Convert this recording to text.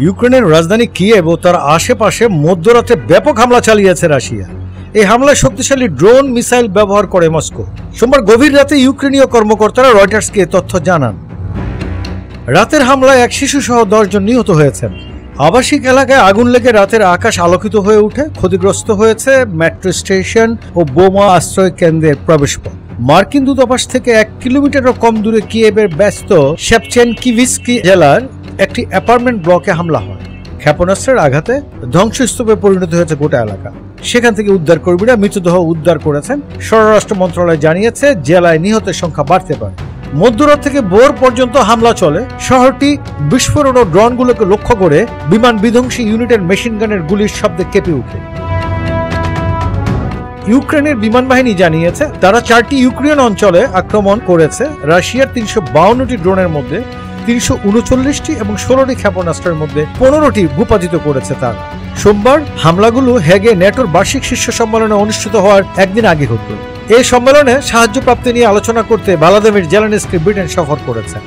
ইউক্রেনের রাজধানী কিয়েভ ও তার আশেপাশে মধ্যরাতে ব্যাপক হামলা চালিয়েছে রাশিয়া। এই হামলায় শক্তিশালী ড্রোন মিসাইল ব্যবহার করে মস্কো। সোমবার গভীর রাতে ইউক্রেনীয় কর্মকর্তারা রয়টার্সকে তথ্য জানান। রাতের হামলায় এক শিশুসহ 10 জন নিহত হয়েছেন। আবাসিক এলাকায় আগুন লেগে রাতের আকাশ আলোকিত হয়ে উঠে ক্ষতিগ্রস্ত হয়েছে মেট্রো স্টেশন ও বোমা আশ্রয় কেন্দ্রের প্রবেশপথ। মার্কিন দূতাবাস থেকে 1 কিলোমিটারও কম দূরে কিয়েভের ব্যস্ত শেপচেনকিভিস্কি জেলার একটি অ্যাপার্টমেন্ট ব্লকে হামলা হয়। ক্ষেপণাস্ত্রের আঘাতে ধ্বংসস্তূপে পরিণত হয়েছে গোটা এলাকা। সেখান থেকে উদ্ধারকর্মীরা মৃতদেহ উদ্ধার করেছেন। স্বরাষ্ট্র মন্ত্রণালয় জানিয়েছে জেলায় নিহতের সংখ্যা বাড়তে পারে। মধ্যরাত থেকে ভোর পর্যন্ত হামলা চলে। শহরটি বিস্ফোরণ ও ড্রোনগুলোকে লক্ষ্য করে বিমান বিধ্বংসী ইউনিটের মেশিন গানের গুলির শব্দে কেঁপে ওঠে। ইউক্রেনের বিমান বাহিনী জানিয়েছে তারা 4টি ইউক্রেন অঞ্চলে আক্রমণ করেছে। রাশিয়ার 352টি ড্রোনের মধ্যে 339টি এবং 16টি ক্ষেপণাস্ত্রের মধ্যে 15টি ভূপাতিত করেছে তারা। সোমবার হামলাগুলো হেগে ন্যাটোর বার্ষিক শীর্ষ সম্মেলনে অনুষ্ঠিত হওয়ার একদিন আগে ঘটল। এই সম্মেলনে সাহায্য প্রাপ্তি নিয়ে আলোচনা করতে ভ্লাদিমির জেলেনস্কি ব্রিটেন সফর করেছেন।